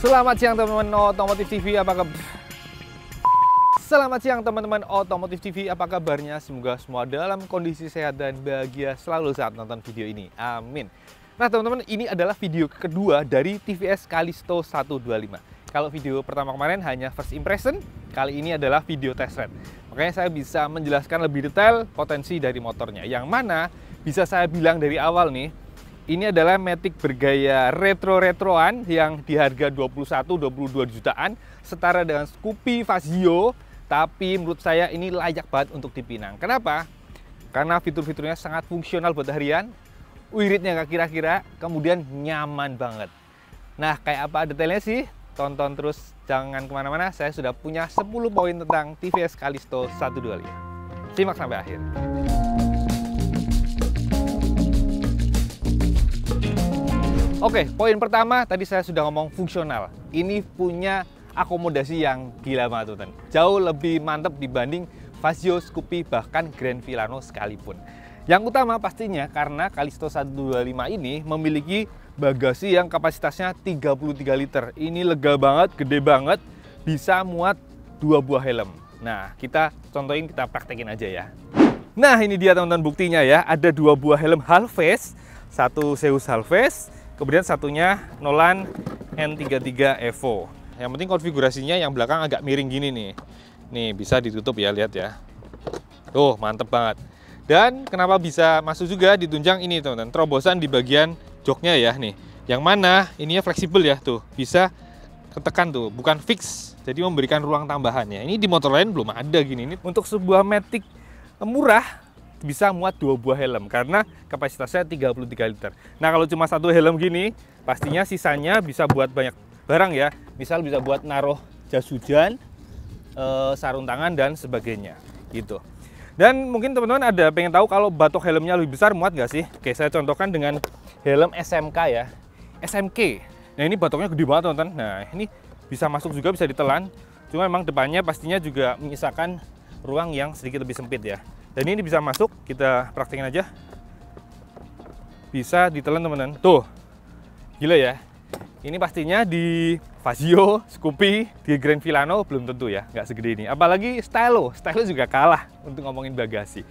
Selamat siang teman-teman Otomotif TV, apa kabar? Selamat siang teman-teman Otomotif TV, apa kabarnya? Semoga semua dalam kondisi sehat dan bahagia selalu saat nonton video ini. Amin. Nah teman-teman, ini adalah video kedua dari TVS Callisto 125. Kalau video pertama kemarin hanya first impression, kali ini adalah video test ride. Makanya saya bisa menjelaskan lebih detail potensi dari motornya. Yang mana bisa saya bilang dari awal nih, ini adalah Matic bergaya retro-retroan yang di harga 21-22 jutaan, setara dengan Scoopy Fazio, tapi menurut saya ini layak banget untuk dipinang. Kenapa? Karena fitur-fiturnya sangat fungsional buat harian, wiridnya nggak kira-kira, kemudian nyaman banget. Nah, kayak apa detailnya sih? Tonton terus, jangan kemana-mana, saya sudah punya 10 poin tentang TVS Callisto 125. Simak sampai akhir. Oke, poin pertama tadi saya sudah ngomong fungsional. Ini punya akomodasi yang gila banget, teman. Jauh lebih mantap dibanding Fazio, Scoopy, bahkan Grand Vilano sekalipun. Yang utama pastinya karena Callisto 125 ini memiliki bagasi yang kapasitasnya 33 liter. Ini lega banget, gede banget, bisa muat 2 buah helm. Nah, kita contohin, kita praktekin aja ya. Nah, ini dia teman-teman buktinya ya. Ada 2 buah helm half face, satu Zeus half face, kemudian satunya Nolan N33 Evo. Yang penting konfigurasinya yang belakang agak miring gini nih. Nih, bisa ditutup ya, lihat ya. Tuh, mantep banget. Dan kenapa bisa masuk juga ditunjang ini teman-teman, terobosan di bagian joknya ya nih. Yang mana ininya fleksibel ya tuh, bisa ketekan tuh, bukan fix. Jadi memberikan ruang tambahannya. Ini di motor lain belum ada gini. Ini untuk sebuah Matic murah bisa muat 2 buah helm karena kapasitasnya 33 liter. Nah, kalau cuma satu helm gini, pastinya sisanya bisa buat banyak barang ya. Misal bisa buat naruh jas hujan, sarung tangan dan sebagainya gitu. Dan mungkin teman-teman ada pengen tahu kalau batok helmnya lebih besar muat nggak sih? Oke, saya contohkan dengan helm SMK ya, SMK. Nah, ini batoknya gede banget teman-teman. Nah, ini bisa masuk juga, bisa ditelan. Cuma memang depannya pastinya juga menyisakan ruang yang sedikit lebih sempit ya. Dan ini bisa masuk, kita praktekin aja. Bisa ditelan teman-teman. Tuh, gila ya. Ini pastinya di Fazio, Scoopy, di Grand Vilano belum tentu ya, nggak segede ini. Apalagi Stylo juga kalah untuk ngomongin bagasi.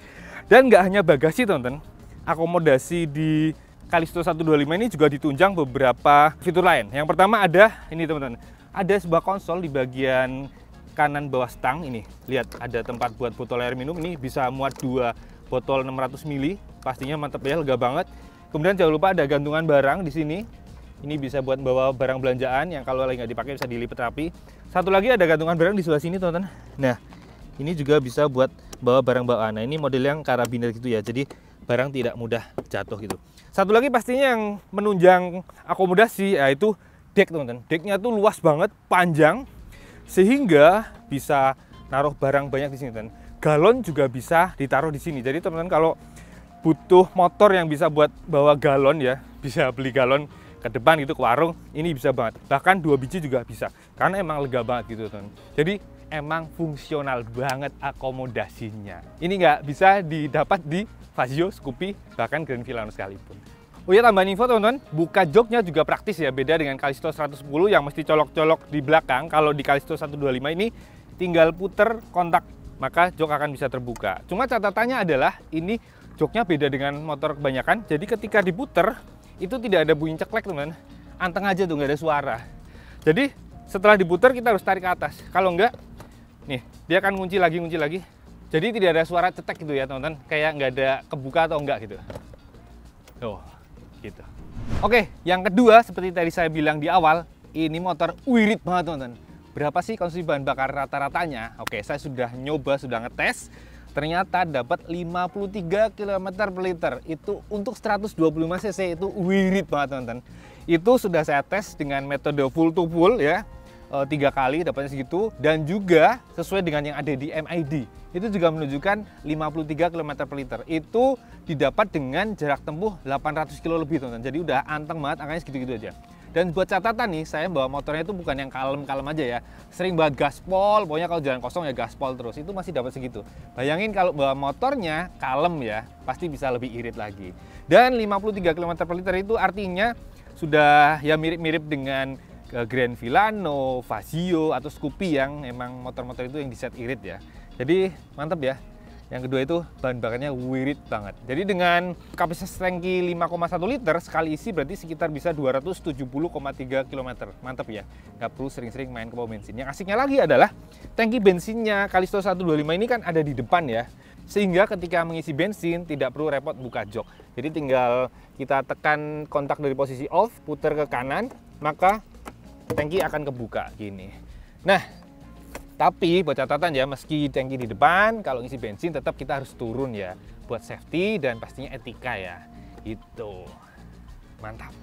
Dan nggak hanya bagasi teman-teman, akomodasi di Callisto 125 ini juga ditunjang beberapa fitur lain. Yang pertama ada ini teman-teman, ada sebuah konsol di bagian kanan bawah stang ini. Lihat, ada tempat buat botol air minum, ini bisa muat 2 botol 600 ml, pastinya mantep ya, lega banget. Kemudian jangan lupa ada gantungan barang di sini. Ini bisa buat bawa barang belanjaan yang kalau lagi nggak dipakai bisa dilipat rapi. Satu lagi ada gantungan barang di sebelah sini teman-teman. Nah, ini juga bisa buat bawa barang bawaan. Nah, ini model yang karabiner gitu ya, jadi barang tidak mudah jatuh gitu. Satu lagi pastinya yang menunjang akomodasi yaitu deck teman-teman. Decknya tuh luas banget, panjang, sehingga bisa naruh barang banyak di sini teman. Galon juga bisa ditaruh di sini. Jadi teman-teman kalau butuh motor yang bisa buat bawa galon ya, bisa beli galon ke depan gitu ke warung, ini bisa banget. Bahkan 2 biji juga bisa, karena emang lega banget gitu teman. Jadi emang fungsional banget akomodasinya. Ini nggak bisa didapat di Fazio, Scoopy, bahkan Grand Vilano sekalipun. Oh ya, tambahan info teman-teman, buka joknya juga praktis ya, beda dengan Callisto 110 yang mesti colok-colok di belakang. Kalau di Callisto 125 ini tinggal puter kontak, maka jok akan bisa terbuka. Cuma catatannya adalah ini joknya beda dengan motor kebanyakan, jadi ketika diputer itu tidak ada bunyi ceklek teman, anteng aja tuh, nggak ada suara. Jadi setelah diputer kita harus tarik ke atas, kalau enggak nih dia akan ngunci lagi, jadi tidak ada suara cetek gitu ya teman-teman, kayak nggak ada kebuka atau enggak gitu. Tuh gitu. Oke, yang kedua seperti tadi saya bilang di awal, ini motor wirid banget teman-teman. Berapa sih konsumsi bahan bakar rata-ratanya? Oke, saya sudah nyoba, sudah ngetes. Ternyata dapat 53 km per liter. Itu untuk 125 cc itu wirid banget teman-teman. Itu sudah saya tes dengan metode full to full ya, 3 kali dapatnya segitu. Dan juga sesuai dengan yang ada di MID, itu juga menunjukkan 53 km per liter. Itu didapat dengan jarak tempuh 800 km lebih teman-teman. Jadi udah anteng banget, angkanya segitu-gitu aja. Dan buat catatan nih, saya bawa motornya itu bukan yang kalem-kalem aja ya. Sering banget gaspol, pokoknya kalau jalan kosong ya gaspol terus. Itu masih dapat segitu. Bayangin kalau bawa motornya kalem ya, pasti bisa lebih irit lagi. Dan 53 km per liter itu artinya sudah ya mirip-mirip dengan Grand Filano, Fazio, atau Scoopy yang emang motor-motor itu yang di set irit ya. Jadi mantep ya. Yang kedua itu bahan bakarnya wirid banget. Jadi dengan kapasitas tangki 5,1 liter sekali isi berarti sekitar bisa 270,3 km. Mantap ya, nggak perlu sering-sering main ke pom bensin. Yang asiknya lagi adalah tangki bensinnya Callisto 125 ini kan ada di depan ya. Sehingga ketika mengisi bensin tidak perlu repot buka jok. Jadi tinggal kita tekan kontak dari posisi off, putar ke kanan, maka tangki akan kebuka gini. Nah, tapi buat catatan ya, meski tangki di depan, kalau ngisi bensin tetap kita harus turun ya, buat safety dan pastinya etika ya. Itu mantap.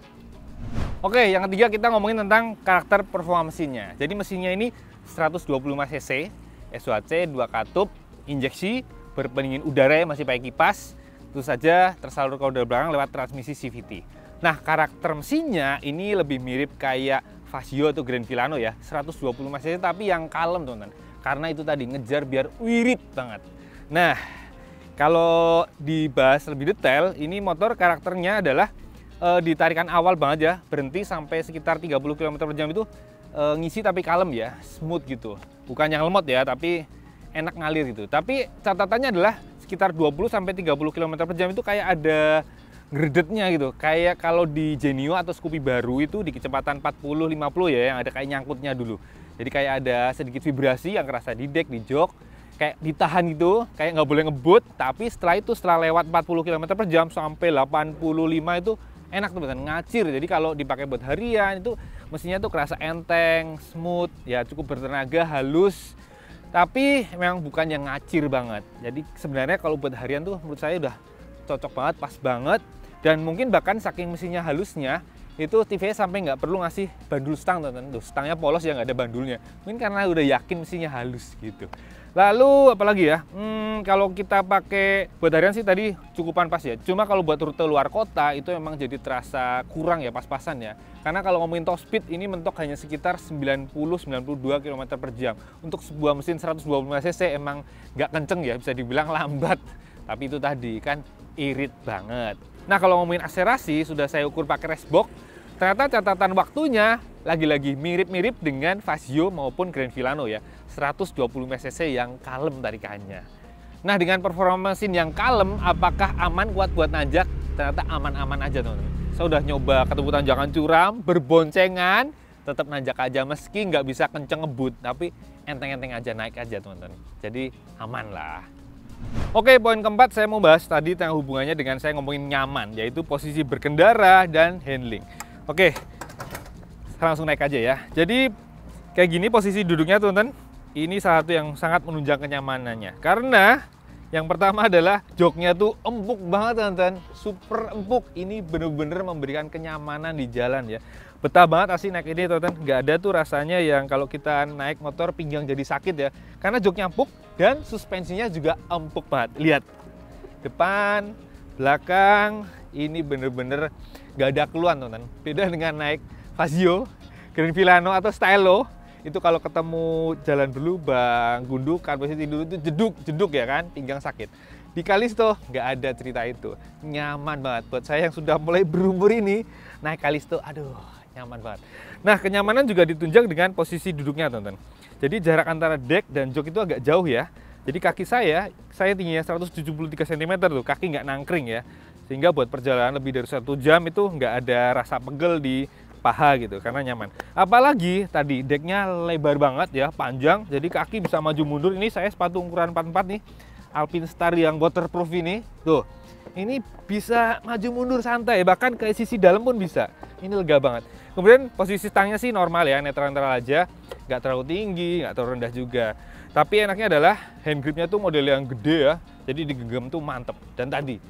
Oke, yang ketiga kita ngomongin tentang karakter performa mesinnya. Jadi mesinnya ini 125 cc, SOHC, 2 katup, injeksi, berpendingin udara ya, masih pakai kipas. Tentu saja tersalur ke udara belakang lewat transmisi CVT. Nah, karakter mesinnya ini lebih mirip kayak Fazio atau Grand Filano ya, 125 cc tapi yang kalem teman-teman. Karena itu tadi ngejar biar wirid banget. Nah, kalau dibahas lebih detail, ini motor karakternya adalah di tarikan awal banget ya, berhenti sampai sekitar 30 km per jam itu ngisi tapi kalem ya, smooth gitu. Bukan yang lemot ya, tapi enak ngalir gitu. Tapi catatannya adalah sekitar 20 sampai 30 km per jam itu kayak ada ngredetnya gitu, kayak kalau di Genio atau Scoopy baru itu di kecepatan 40-50 ya, yang ada kayak nyangkutnya dulu. Jadi kayak ada sedikit vibrasi yang kerasa di deck, di jok, kayak ditahan gitu, kayak nggak boleh ngebut. Tapi setelah itu, setelah lewat 40 km per jam sampai 85 itu enak teman-teman, ngacir. Jadi kalau dipakai buat harian itu mesinnya tuh kerasa enteng, smooth, ya cukup bertenaga, halus. Tapi memang bukan yang ngacir banget. Jadi sebenarnya kalau buat harian tuh menurut saya udah cocok banget, pas banget. Dan mungkin bahkan saking mesinnya halusnya, itu TVS sampai nggak perlu ngasih bandul stang teman-teman. Tuh, stangnya polos ya, nggak ada bandulnya. Mungkin karena udah yakin mesinnya halus gitu. Lalu apalagi ya, kalau kita pakai buat harian sih tadi cukupan pas ya. Cuma kalau buat rute luar kota itu memang jadi terasa kurang ya, pas-pasan ya. Karena kalau ngomongin top speed ini mentok hanya sekitar 90-92 km per jam. Untuk sebuah mesin 125 cc emang nggak kenceng ya, bisa dibilang lambat. Tapi itu tadi kan irit banget. Nah, kalau ngomongin akselerasi sudah saya ukur pakai racebook. Ternyata catatan waktunya lagi-lagi mirip-mirip dengan Fazio maupun Grand Filano ya. 125 cc yang kalem tarikannya. Nah, dengan performa mesin yang kalem, apakah aman kuat buat nanjak? Ternyata aman-aman aja teman-teman. Saya udah nyoba ketemu tanjakan curam, berboncengan, tetap nanjak aja meski nggak bisa kenceng ngebut, tapi enteng-enteng aja, naik aja teman-teman. Jadi aman lah. Oke, poin keempat saya mau bahas tadi tentang hubungannya dengan saya ngomongin nyaman, yaitu posisi berkendara dan handling. Oke, langsung naik aja ya. Jadi kayak gini posisi duduknya teman-teman. Ini salah satu yang sangat menunjang kenyamanannya. Karena yang pertama adalah joknya tuh empuk banget teman-teman, super empuk. Ini bener-bener memberikan kenyamanan di jalan ya. Betah banget asli naik ini teman-teman. Nggak ada tuh rasanya yang kalau kita naik motor pinggang jadi sakit ya. Karena joknya empuk dan suspensinya juga empuk banget. Lihat, depan, belakang, ini bener-bener nggak ada keluhan teman-teman. Beda dengan naik Fazio, Grand Filano atau Stylo. Itu kalau ketemu jalan berlubang, gundukan, posisi tidur itu jeduk ya kan, pinggang sakit. Di Callisto nggak ada cerita itu, nyaman banget. Buat saya yang sudah mulai berumur ini, naik Callisto, aduh nyaman banget. Nah, kenyamanan juga ditunjang dengan posisi duduknya teman-teman. Jadi jarak antara deck dan jok itu agak jauh ya. Jadi kaki saya tingginya 173 cm tuh, kaki nggak nangkring ya. Sehingga buat perjalanan lebih dari 1 jam itu nggak ada rasa pegel di paha gitu, karena nyaman. Apalagi tadi decknya lebar banget ya, panjang, jadi kaki bisa maju mundur. Ini saya sepatu ukuran 44 nih, Alpine Star yang waterproof ini. Tuh, ini bisa maju mundur santai, bahkan ke sisi dalam pun bisa. Ini lega banget. Kemudian posisi stangnya sih normal ya, netral-netral aja, nggak terlalu tinggi, nggak terlalu rendah juga. Tapi enaknya adalah hand gripnya tuh model yang gede ya, jadi digenggam tuh mantep. Dan tadi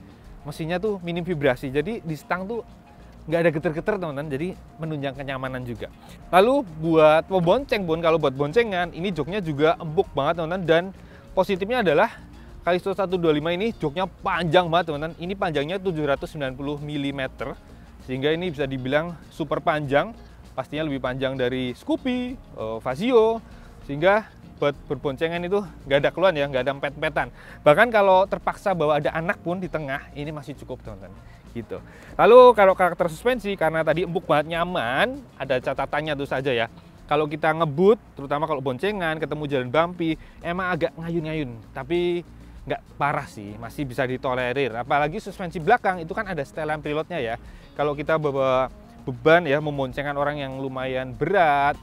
mesinnya tuh minim vibrasi, jadi di stang tuh nggak ada geter-geter teman-teman, jadi menunjang kenyamanan juga. Lalu buat bonceng pun, kalau buat boncengan, ini joknya juga empuk banget teman-teman. Dan positifnya adalah Callisto 125 ini joknya panjang banget teman-teman. Ini panjangnya 790 mm, sehingga ini bisa dibilang super panjang. Pastinya lebih panjang dari Scoopy, Fazio, sehingga buat berboncengan itu nggak ada keluhan ya, nggak ada empet-empetan. Bahkan kalau terpaksa bawa ada anak pun di tengah, ini masih cukup teman-teman. Gitu. Lalu kalau karakter suspensi, karena tadi empuk banget nyaman, ada catatannya tuh saja ya. Kalau kita ngebut, terutama kalau boncengan, ketemu jalan bumpy, emang agak ngayun-ngayun. Tapi nggak parah sih, masih bisa ditolerir. Apalagi suspensi belakang itu kan ada setelan preloadnya ya. Kalau kita bawa beban ya, memboncengkan orang yang lumayan berat,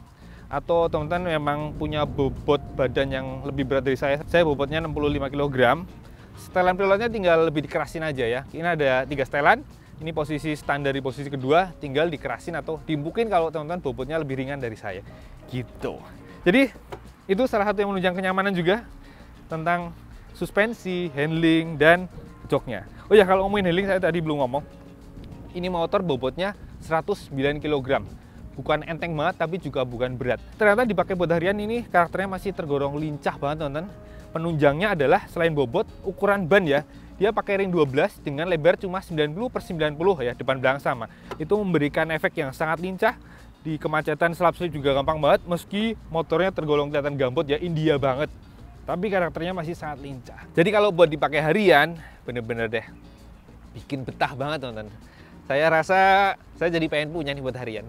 atau teman-teman memang punya bobot badan yang lebih berat dari saya bobotnya 65 kg, setelan preloadnya tinggal lebih dikerasin aja ya. Ini ada 3 setelan, ini posisi standar di posisi kedua, tinggal dikerasin atau dimbukin kalau teman-teman bobotnya lebih ringan dari saya. Gitu. Jadi itu salah satu yang menunjang kenyamanan juga tentang suspensi, handling, dan joknya. Oh ya, kalau ngomongin handling saya tadi belum ngomong. Ini motor bobotnya 109 kg. Bukan enteng banget, tapi juga bukan berat. Ternyata dipakai buat harian ini karakternya masih tergolong lincah banget teman-teman. Penunjangnya adalah selain bobot, ukuran ban ya. Dia pakai ring 12 dengan lebar cuma 90/90 ya, depan belakang sama. Itu memberikan efek yang sangat lincah. Di kemacetan selap slip juga gampang banget, meski motornya tergolong kelihatan gambut ya, India banget. Tapi karakternya masih sangat lincah. Jadi kalau buat dipakai harian, bener-bener deh bikin betah banget teman-teman. Saya rasa saya jadi pengen punya nih buat harian.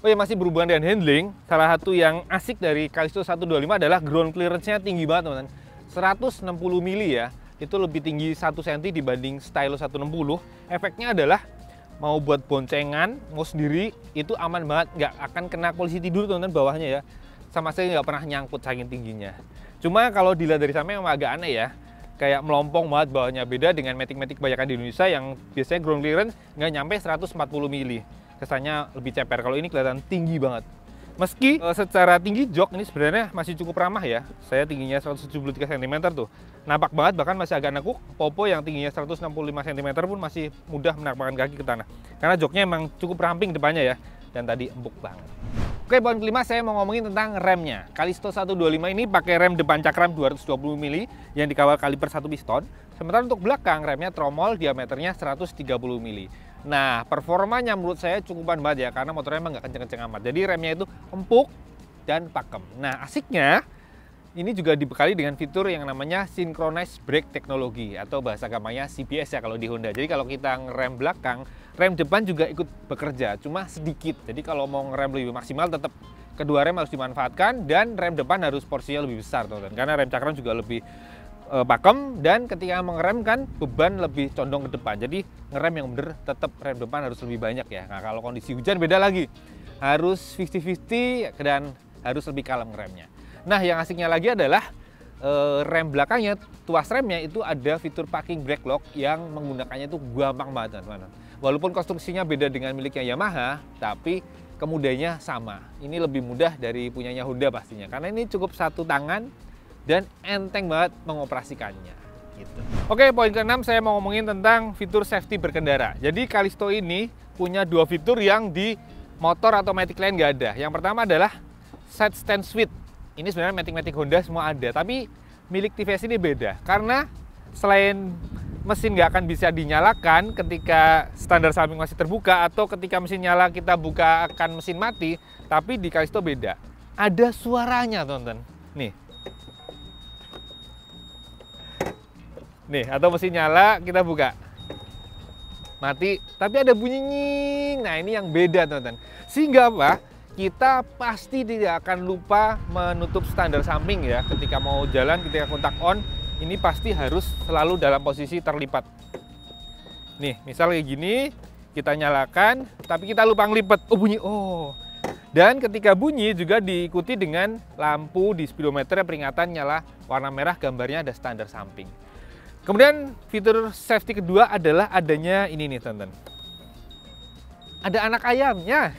Oh ya, masih berhubungan dengan handling, salah satu yang asik dari Callisto 125 adalah ground clearance-nya tinggi banget teman-teman. 160 mili ya, itu lebih tinggi 1 cm dibanding Stylo 160. Efeknya adalah mau buat boncengan, mau sendiri, itu aman banget, nggak akan kena polisi tidur teman-teman bawahnya ya. Sama sekali nggak pernah nyangkut saking tingginya. Cuma kalau dilihat dari samping emang agak aneh ya, kayak melompong banget bawahnya, beda dengan Matic-Matic kebanyakan di Indonesia yang biasanya ground clearance nggak nyampe 140 mili. Kesannya lebih ceper, kalau ini kelihatan tinggi banget. Meski secara tinggi jok ini sebenarnya masih cukup ramah ya. Saya tingginya 173 cm tuh. Nampak banget, bahkan masih agak nekuk. Popo yang tingginya 165 cm pun masih mudah menapakkan kaki ke tanah. Karena joknya emang cukup ramping depannya ya. Dan tadi empuk banget. Oke, poin kelima saya mau ngomongin tentang remnya. Callisto 125 ini pakai rem depan cakram 220 mili yang dikawal kaliper 1 piston. Sementara untuk belakang remnya tromol diameternya 130 mili. Nah, performanya menurut saya cukupan banget ya, karena motornya emang nggak kenceng-kenceng amat. Jadi remnya itu empuk dan pakem. Nah, asiknya ini juga dibekali dengan fitur yang namanya Synchronized Brake Technology atau bahasa gampangnya CBS ya kalau di Honda. Jadi kalau kita ngerem belakang, rem depan juga ikut bekerja, cuma sedikit. Jadi kalau mau ngerem lebih maksimal, tetap kedua rem harus dimanfaatkan dan rem depan harus porsinya lebih besar, teman-teman. Karena rem cakram juga lebih pakem, dan ketika mengerem kan beban lebih condong ke depan. Jadi ngerem yang bener tetap rem depan harus lebih banyak ya. Nah, kalau kondisi hujan beda lagi. Harus 50-50 dan harus lebih kalem ngeremnya. Nah, yang asiknya lagi adalah rem belakangnya, tuas remnya itu ada fitur parking brake lock yang menggunakannya itu gampang banget teman-teman. Walaupun konstruksinya beda dengan miliknya Yamaha, tapi kemudahannya sama. Ini lebih mudah dari punyanya Honda pastinya, karena ini cukup satu tangan dan enteng banget mengoperasikannya. Gitu. Oke, poin ke-6 saya mau ngomongin tentang fitur safety berkendara. Jadi Callisto ini punya dua fitur yang di motor atau Matic lain nggak ada. Yang pertama adalah side stand switch. Ini sebenarnya Matic-Matic Honda semua ada, tapi milik TVS ini beda. Karena selain mesin nggak akan bisa dinyalakan ketika standar samping masih terbuka, atau ketika mesin nyala kita buka akan mesin mati, tapi di Callisto beda. Ada suaranya, teman-teman. Nih, atau mesin nyala kita buka. Mati, tapi ada bunyi nying. Nah, ini yang beda, teman-teman. Sehingga apa? Kita pasti tidak akan lupa menutup standar samping ya. Ketika mau jalan, ketika kontak on, ini pasti harus selalu dalam posisi terlipat. Nih, misal kayak gini, kita nyalakan, tapi kita lupa ngelipet. Oh, bunyi, oh. Dan ketika bunyi juga diikuti dengan lampu di speedometer peringatan nyala warna merah, gambarnya ada standar samping. Kemudian fitur safety kedua adalah adanya ini nih, teman-teman. Ada anak ayamnya.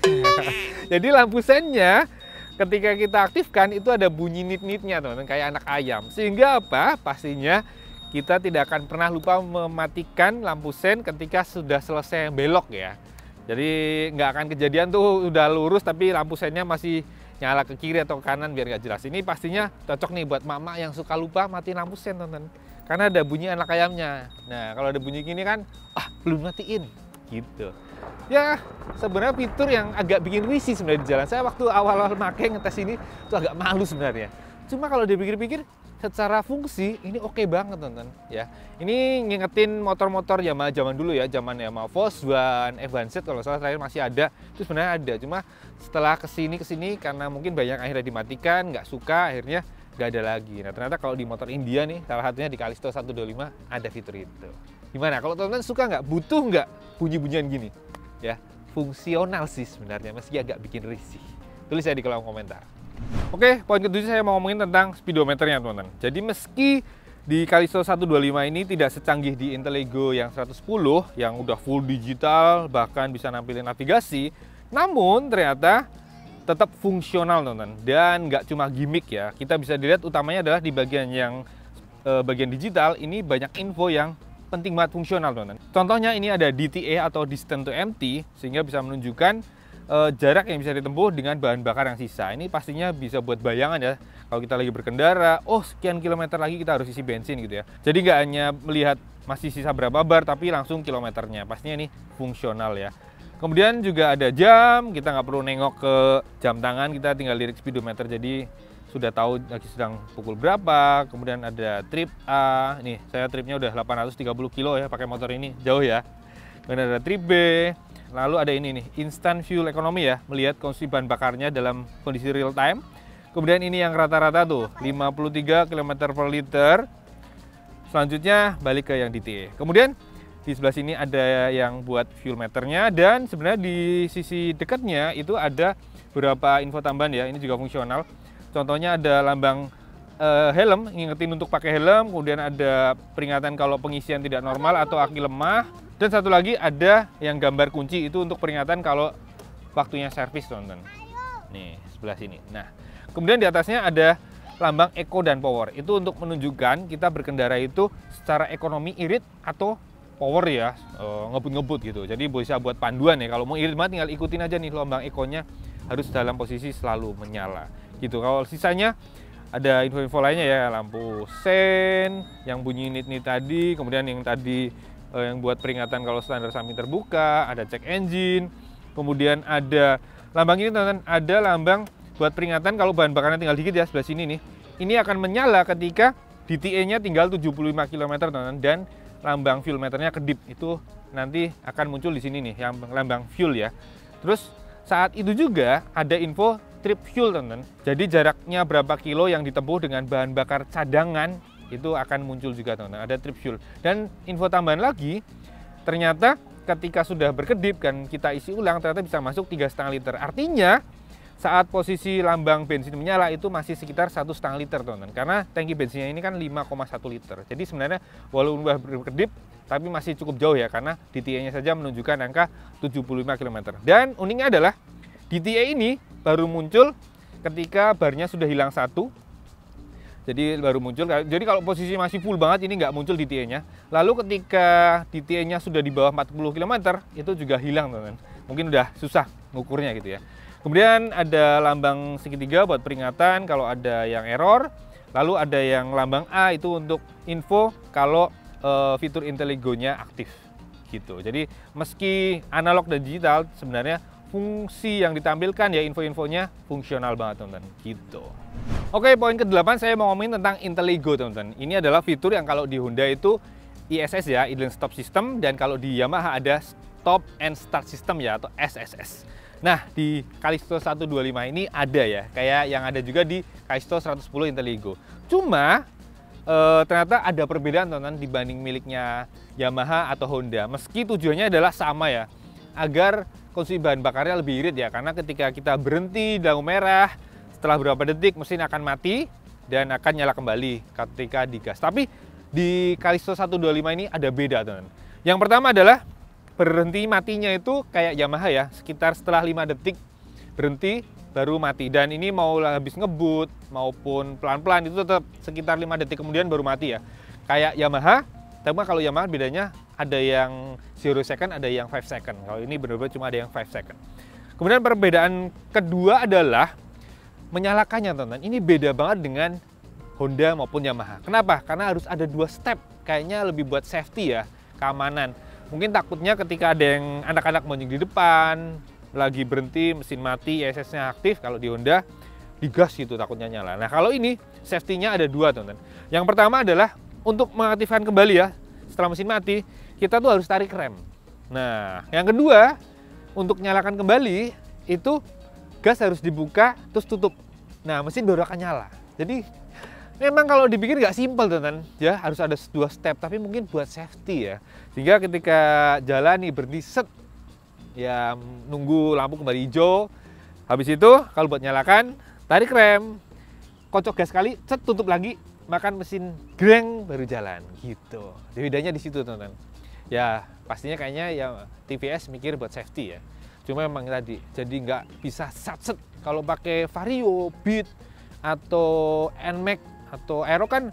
Jadi lampu sennya ketika kita aktifkan itu ada bunyi nit-nitnya, teman-teman, kayak anak ayam. Sehingga apa? Pastinya kita tidak akan pernah lupa mematikan lampu sen ketika sudah selesai belok ya. Jadi nggak akan kejadian tuh udah lurus tapi lampu sennya masih nyala ke kiri atau ke kanan biar nggak jelas. Ini pastinya cocok nih buat mama yang suka lupa matiin lampu sen, teman-teman. Karena ada bunyi anak ayamnya. Nah, kalau ada bunyi gini kan, belum matiin. gitu. Ya, sebenarnya fitur yang agak bikin risih sebenarnya di jalan. Saya waktu awal-awal pakai ngetes ini tuh agak malu sebenarnya. Cuma kalau dipikir-pikir secara fungsi ini oke banget teman-teman ya. Ini ngingetin motor-motor Yamaha zaman dulu ya, zaman Yamaha Force One, F1Z kalau salah terakhir masih ada. Itu sebenarnya ada, cuma setelah kesini karena mungkin banyak akhirnya dimatikan, nggak suka, akhirnya nggak ada lagi. Nah ternyata kalau di motor India nih, salah satunya di Callisto 125 ada fitur itu. Gimana? Kalau teman-teman suka nggak? Butuh nggak bunyi-bunyian gini? Ya, fungsional sih sebenarnya, meski agak bikin risih. Tulis saya di kolom komentar. Oke, poin ketujuh saya mau ngomongin tentang speedometernya teman-teman. Jadi meski di Callisto 125 ini tidak secanggih di Intellego yang 110 yang udah full digital, bahkan bisa nampilin navigasi, namun ternyata tetap fungsional teman-teman. Dan nggak cuma gimmick ya, kita bisa dilihat utamanya adalah di bagian yang bagian digital ini banyak info yang penting banget fungsional teman-teman. Contohnya ini ada DTA atau distance to empty, sehingga bisa menunjukkan jarak yang bisa ditempuh dengan bahan bakar yang sisa. Ini pastinya bisa buat bayangan ya, kalau kita lagi berkendara, oh sekian kilometer lagi kita harus isi bensin gitu ya. Jadi nggak hanya melihat masih sisa berapa bar, tapi langsung kilometernya. Pastinya ini fungsional ya. Kemudian juga ada jam, kita nggak perlu nengok ke jam tangan, kita tinggal lirik speedometer, jadi sudah tahu lagi sedang pukul berapa. Kemudian ada trip A, nih saya tripnya udah 830 kilo ya pakai motor ini, jauh ya. Kemudian ada trip B, lalu ada ini nih, instant fuel economy ya, melihat konsumsi bahan bakarnya dalam kondisi real time. Kemudian ini yang rata-rata tuh, 53 km per liter. Selanjutnya balik ke yang DTA. Kemudian di sebelah sini ada yang buat fuel meternya, dan sebenarnya di sisi dekatnya itu ada beberapa info tambahan ya, ini juga fungsional. Contohnya ada lambang helm, ngingetin untuk pakai helm, kemudian ada peringatan kalau pengisian tidak normal atau aki lemah, dan satu lagi ada yang gambar kunci, itu untuk peringatan kalau waktunya servis teman-teman. Nih, sebelah sini. Nah, kemudian di atasnya ada lambang eco dan power, itu untuk menunjukkan kita berkendara itu secara ekonomi irit atau power ya, ngebut-ngebut gitu. Jadi bisa buat panduan ya, kalau mau irit banget tinggal ikutin aja nih lambang eco-nya harus dalam posisi selalu menyala gitu. Kalau sisanya ada info-info lainnya ya, lampu sen yang bunyi nit-nit tadi, kemudian yang tadi yang buat peringatan kalau standar samping terbuka, ada cek engine, kemudian ada lambang ini teman-teman, ada lambang buat peringatan kalau bahan bakarnya tinggal dikit ya, sebelah sini nih. Ini akan menyala ketika DTA-nya tinggal 75 km teman-teman, dan lambang fuel meternya kedip, itu nanti akan muncul di sini nih yang lambang fuel ya. Terus saat itu juga ada info trip fuel teman-teman. Jadi jaraknya berapa kilo yang ditempuh dengan bahan bakar cadangan itu akan muncul juga teman-teman. Ada trip fuel. Dan info tambahan lagi, ternyata ketika sudah berkedip kan kita isi ulang, ternyata bisa masuk 3,5 liter. Artinya saat posisi lambang bensin menyala itu masih sekitar 1,5 liter teman-teman. Karena tangki bensinnya ini kan 5,1 liter. Jadi sebenarnya walaupun sudah berkedip tapi masih cukup jauh ya, karena DTA-nya saja menunjukkan angka 75 km. Dan uniknya adalah DTA ini baru muncul ketika barnya sudah hilang satu. Jadi baru muncul. Jadi kalau posisi masih full banget ini nggak muncul DTA-nya. Lalu ketika DTA-nya sudah di bawah 40 km itu juga hilang teman-teman. Mungkin udah susah ngukurnya gitu ya. Kemudian ada lambang segitiga buat peringatan kalau ada yang error. Lalu ada yang lambang A itu untuk info kalau fitur Intellego-nya aktif gitu. Jadi meski analog dan digital, sebenarnya fungsi yang ditampilkan ya, info-infonya fungsional banget teman-teman gitu. Oke, poin ke-8 saya mau ngomongin tentang Intellego teman-teman. Ini adalah fitur yang kalau di Honda itu ISS ya, idle stop system, dan kalau di Yamaha ada stop and start system ya, atau SSS. Nah, di Callisto 125 ini ada ya, kayak yang ada juga di Callisto 110 Intellego. Cuma ternyata ada perbedaan teman-teman dibanding miliknya Yamaha atau Honda. Meski tujuannya adalah sama ya, agar konsumsi bahan bakarnya lebih irit ya, karena ketika kita berhenti di lampu merah, setelah beberapa detik mesin akan mati dan akan nyala kembali ketika digas. Tapi di Callisto 125 ini ada beda teman-teman. Yang pertama adalah berhenti matinya itu kayak Yamaha ya, sekitar setelah 5 detik berhenti baru mati. Dan ini mau habis ngebut maupun pelan-pelan itu tetap sekitar 5 detik kemudian baru mati ya. Kayak Yamaha, tapi kalau Yamaha bedanya ada yang 0 second, ada yang 5 second. Kalau ini benar-benar cuma ada yang 5 second. Kemudian perbedaan kedua adalah menyalakannya teman-teman. Ini beda banget dengan Honda maupun Yamaha. Kenapa? Karena harus ada 2 step. Kayaknya lebih buat safety ya, keamanan. Mungkin takutnya ketika ada yang anak-anak mancing di depan, lagi berhenti, mesin mati, ESS-nya aktif, kalau di Honda digas gitu takutnya nyala. Nah kalau ini safety-nya ada dua teman-teman. Yang pertama adalah untuk mengaktifkan kembali ya, setelah mesin mati, kita tuh harus tarik rem. Nah yang kedua, untuk nyalakan kembali, itu gas harus dibuka terus tutup. Nah mesin baru akan nyala. Jadi memang kalau dipikir nggak simpel teman-teman, ya harus ada dua step, tapi mungkin buat safety ya. Sehingga ketika jalan nih berhenti set, ya nunggu lampu kembali hijau. Habis itu kalau buat nyalakan, tarik rem, kocok gas sekali, set tutup lagi, makan mesin greng baru jalan gitu. Jadi bedanya di situ teman-teman. Ya pastinya kayaknya ya TVS mikir buat safety ya. Cuma memang tadi, jadi nggak bisa set kalau pakai Vario, Beat atau NMAX atau Aero kan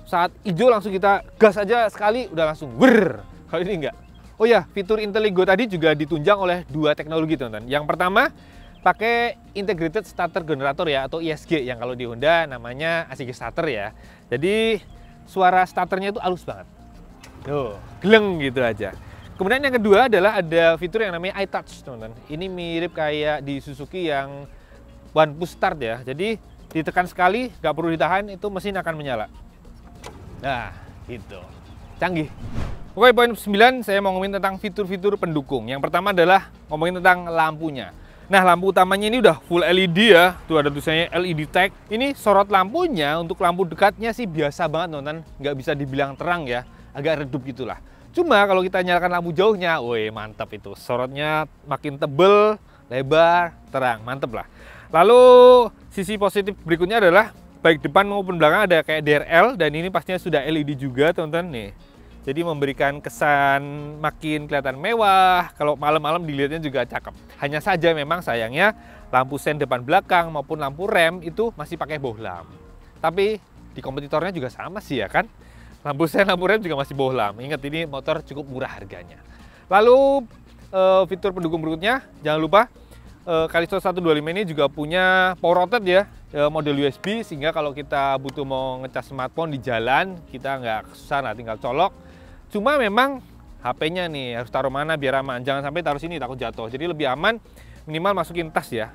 saat hijau langsung kita gas aja sekali udah langsung wer. Kalau ini enggak. Oh ya, fitur Intelligo tadi juga ditunjang oleh dua teknologi teman-teman. Yang pertama pakai Integrated Starter Generator ya, atau ISG yang kalau di Honda namanya ACG Starter ya. Jadi suara starternya itu halus banget. Tuh, gleng gitu aja. Kemudian yang kedua adalah ada fitur yang namanya iTouch teman-teman. Ini mirip kayak di Suzuki yang one push start ya. Jadi ditekan sekali, nggak perlu ditahan, itu mesin akan menyala. Nah, gitu. Canggih. Oke, poin 9 saya mau ngomongin tentang fitur-fitur pendukung. Yang pertama adalah ngomongin tentang lampunya. Nah, lampu utamanya ini udah full LED ya. Tuh ada tulisannya LED tag. Ini sorot lampunya untuk lampu dekatnya sih biasa banget teman-teman. Nggak bisa dibilang terang ya. Agak redup gitulah. Cuma kalau kita nyalakan lampu jauhnya, woi mantap itu. Sorotnya makin tebel, lebar, terang. Mantep lah. Lalu sisi positif berikutnya adalah baik depan maupun belakang ada kayak DRL. Dan ini pastinya sudah LED juga teman-teman nih. Jadi memberikan kesan makin kelihatan mewah, kalau malam-malam dilihatnya juga cakep. Hanya saja memang sayangnya lampu sen depan belakang maupun lampu rem itu masih pakai bohlam. Tapi di kompetitornya juga sama sih ya kan. Lampu sen, lampu rem juga masih bohlam. Ingat ini motor cukup murah harganya. Lalu fitur pendukung berikutnya, jangan lupa Callisto 125 ini juga punya power outlet ya, model USB, sehingga kalau kita butuh mau ngecas smartphone di jalan, kita nggak kesusahan lah, tinggal colok. Cuma memang HP-nya nih harus taruh mana biar aman. Jangan sampai taruh sini takut jatuh. Jadi lebih aman minimal masukin tas ya.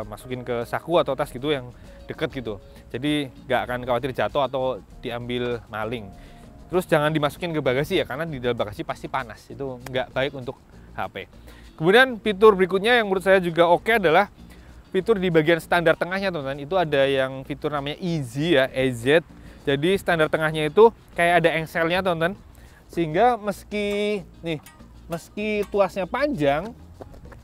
Masukin ke saku atau tas gitu yang deket gitu. Jadi nggak akan khawatir jatuh atau diambil maling. Terus jangan dimasukin ke bagasi ya, karena di dalam bagasi pasti panas. Itu nggak baik untuk HP. Kemudian fitur berikutnya yang menurut saya juga oke adalah fitur di bagian standar tengahnya teman-teman. Itu ada yang fitur namanya Easy ya, EZ. Jadi standar tengahnya itu kayak ada engselnya teman-teman. Sehingga meski tuasnya panjang,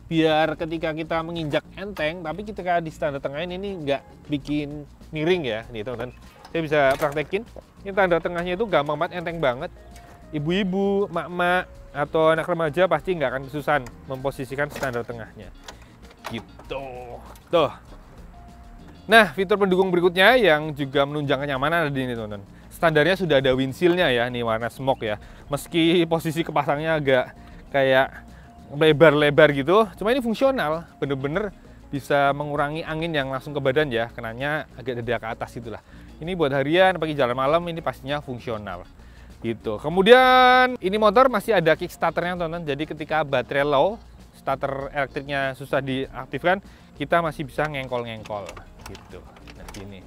biar ketika kita menginjak enteng, tapi ketika di standar tengah ini nggak bikin miring ya, nih teman-teman. Saya bisa praktekin. Ini standar tengahnya itu gampang banget, enteng banget. Ibu-ibu, mak-mak, atau anak remaja pasti nggak akan kesusahan memposisikan standar tengahnya. Gitu. Tuh. Nah, fitur pendukung berikutnya yang juga menunjang kenyamanan ada di ini teman-teman. Standarnya sudah ada windshield-nya ya, nih warna smoke ya. Meski posisi kepasangnya agak kayak lebar-lebar gitu, cuma ini fungsional, bener-bener bisa mengurangi angin yang langsung ke badan ya, kenanya agak dada ke atas itulah. Ini buat harian, pagi jalan malam ini pastinya fungsional. Gitu. Kemudian ini motor masih ada kickstarternya teman-teman, jadi ketika baterai low, starter elektriknya susah diaktifkan, kita masih bisa ngengkol-ngengkol gitu. Nah ini.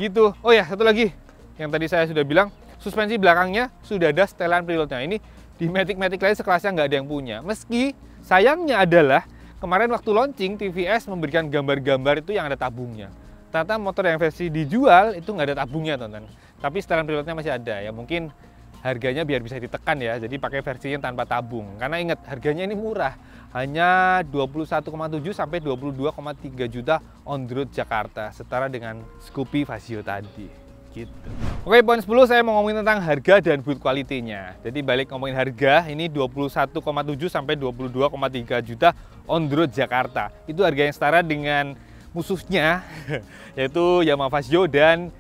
Gitu. Oh ya, satu lagi. Yang tadi saya sudah bilang, suspensi belakangnya sudah ada setelan preloadnya. Ini di Matic-Matic lain sekelasnya nggak ada yang punya. Meski sayangnya adalah kemarin waktu launching TVS memberikan gambar-gambar itu yang ada tabungnya. Ternyata motor yang versi dijual itu nggak ada tabungnya teman-teman. Tapi setelan preloadnya masih ada ya. Mungkin harganya biar bisa ditekan ya. Jadi pakai versinya tanpa tabung. Karena ingat harganya ini murah. Hanya 21,7 sampai 22,3 juta on the road Jakarta. Setara dengan Scoopy Vario tadi. Gitu. Oke, poin 10 saya mau ngomongin tentang harga dan build quality-nya. Jadi balik ngomongin harga, ini 21,7 sampai 22,3 juta on the road Jakarta. Itu harga yang setara dengan musuhnya yaitu Yamaha Vario dan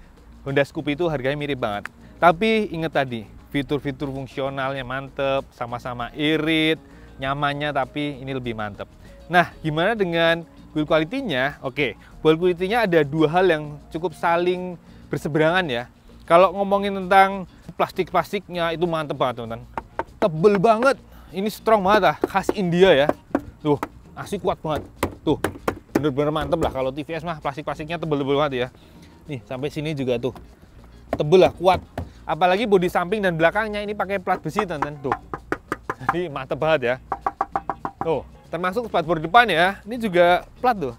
Honda Scoopy, itu harganya mirip banget. Tapi ingat tadi, fitur-fitur fungsionalnya mantep, sama-sama irit, nyamannya tapi ini lebih mantep. Nah, gimana dengan build quality-nya? Oke, build quality-nya ada dua hal yang cukup saling berseberangan ya. Kalau ngomongin tentang plastik-plastiknya itu mantep banget teman-teman. tebel banget. Ini strong banget lah, khas India ya. Tuh, asli kuat banget. Tuh, bener-bener mantep lah. Kalau TVS mah plastik-plastiknya tebel-tebel banget ya. Nih, sampai sini juga tuh. Tebel lah, kuat. Apalagi bodi samping dan belakangnya ini pakai plat besi, teman-teman. Tuh. Jadi mantep banget ya. Tuh, termasuk spatbor depan ya. Ini juga plat tuh.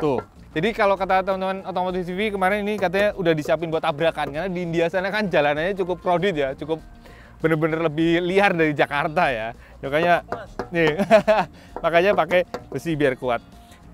Tuh. Jadi kalau kata teman-teman Otomotif TV kemarin ini katanya udah disiapin buat tabrakan, karena di India sana kan jalanannya cukup crowded ya, cukup bener-bener lebih liar dari Jakarta ya. Makanya nih, makanya pakai besi biar kuat.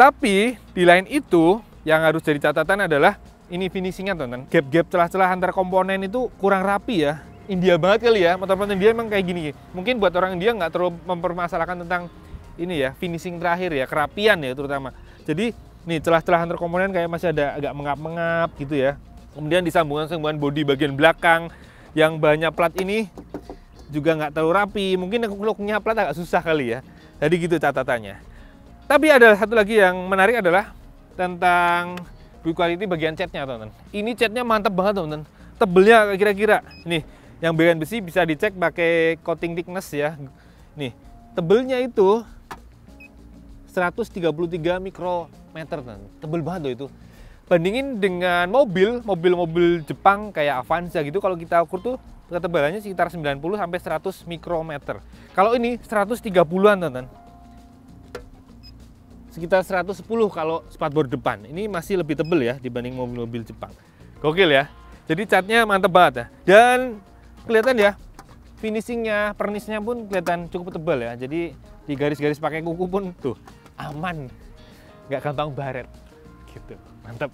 Tapi di lain itu yang harus jadi catatan adalah ini finishingnya, teman-teman. Gap-gap celah-celah antar komponen itu kurang rapi ya. India banget kali ya, motor-motor India emang kayak gini. Mungkin buat orang India nggak terlalu mempermasalahkan tentang ini ya, finishing terakhir ya, kerapian ya terutama. Jadi nih celah-celah antar komponen kayak masih ada agak mengap-mengap gitu ya. Kemudian di sambungan-sambungan bodi bagian belakang yang banyak plat ini juga nggak terlalu rapi. Mungkin looknya plat agak susah kali ya. Jadi gitu catatannya. Tapi ada satu lagi yang menarik adalah tentang build quality bagian catnya, teman-teman. Ini catnya mantap banget, teman-teman. Tebelnya kira-kira nih, yang bagian besi bisa dicek pakai coating thickness ya. Nih, tebelnya itu 133 mikrometer, tebel banget loh itu. Bandingin dengan mobil Jepang kayak Avanza gitu, kalau kita ukur tuh ketebalannya sekitar 90 sampai 100 mikrometer. Kalau ini 130-an, teman-teman. Sekitar 110 kalau spatbor depan. Ini masih lebih tebel ya dibanding mobil-mobil Jepang. Gokil ya. Jadi catnya mantep banget ya. Dan kelihatan ya, finishingnya, pernisnya pun kelihatan cukup tebal ya. Jadi di garis-garis pakai kuku pun tuh aman, nggak gampang baret gitu, mantap.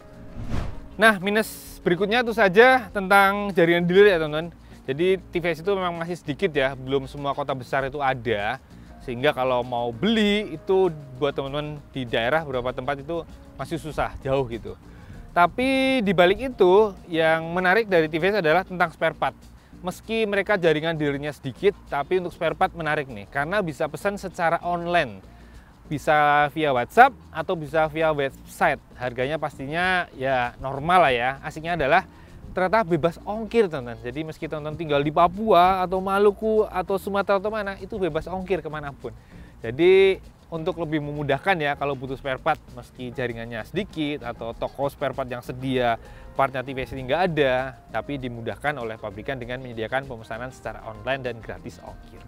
Nah, minus berikutnya itu saja tentang jaringan dealer ya, teman-teman. Jadi TVS itu memang masih sedikit ya, belum semua kota besar itu ada, sehingga kalau mau beli itu buat teman-teman di daerah beberapa tempat itu masih susah, jauh gitu. Tapi di balik itu yang menarik dari TVS adalah tentang spare part. Meski mereka jaringan dealernya sedikit, tapi untuk spare part menarik nih, karena bisa pesan secara online. Bisa via WhatsApp atau bisa via website. Harganya pastinya ya normal lah ya. Asiknya adalah ternyata bebas ongkir, teman-teman. Jadi meski teman-teman tinggal di Papua atau Maluku atau Sumatera atau mana, itu bebas ongkir kemanapun. Jadi untuk lebih memudahkan ya kalau butuh spare part, meski jaringannya sedikit atau toko spare part yang sedia partnya TVS ini nggak ada, tapi dimudahkan oleh pabrikan dengan menyediakan pemesanan secara online dan gratis ongkir.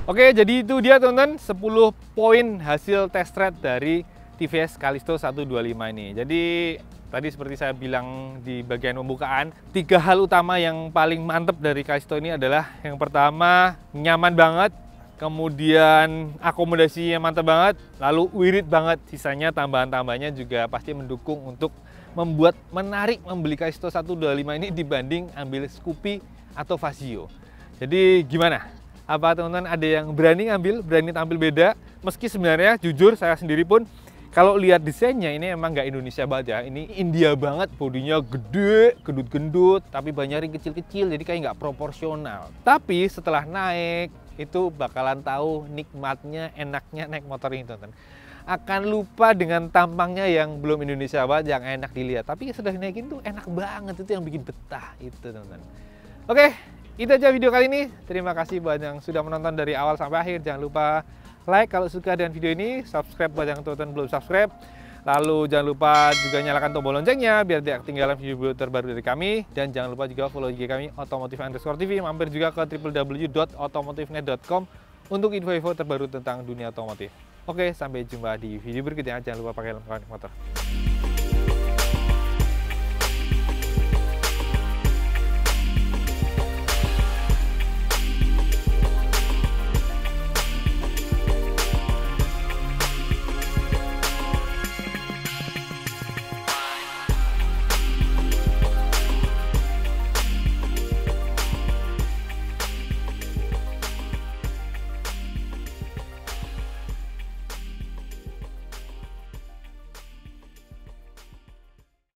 Oke, jadi itu dia, teman-teman, 10 poin hasil test ride dari TVS Callisto 125 ini. Jadi tadi seperti saya bilang di bagian pembukaan, 3 hal utama yang paling mantep dari Callisto ini adalah yang pertama, nyaman banget. Kemudian akomodasinya mantap banget, lalu wirid banget. Sisanya tambahan-tambahannya juga pasti mendukung untuk membuat menarik membeli Callisto 125 ini dibanding ambil Scoopy atau Vario. Jadi gimana? Apa teman-teman ada yang berani ngambil, berani tampil beda? Meski sebenarnya jujur saya sendiri pun kalau lihat desainnya ini emang nggak Indonesia banget ya. Ini India banget, bodinya gede, gendut-gendut, tapi banyak ring kecil-kecil, jadi kayak nggak proporsional. Tapi setelah naik, itu bakalan tahu nikmatnya, enaknya naik motor ini, teman-teman. Akan lupa dengan tampangnya yang belum Indonesia banget, yang enak dilihat. Tapi setelah dinaikin tuh enak banget, itu yang bikin betah, itu teman-teman. Oke, itu aja video kali ini. Terima kasih buat yang sudah menonton dari awal sampai akhir. Jangan lupa like kalau suka dengan video ini, subscribe buat yang teman-teman belum subscribe. Lalu jangan lupa juga nyalakan tombol loncengnya biar tidak ketinggalan video terbaru dari kami. Dan jangan lupa juga follow IG kami Otomotif_TV. Mampir juga ke www.otomotifnet.com untuk info-info terbaru tentang dunia otomotif. Oke, sampai jumpa di video berikutnya. Jangan lupa pakai helm motor.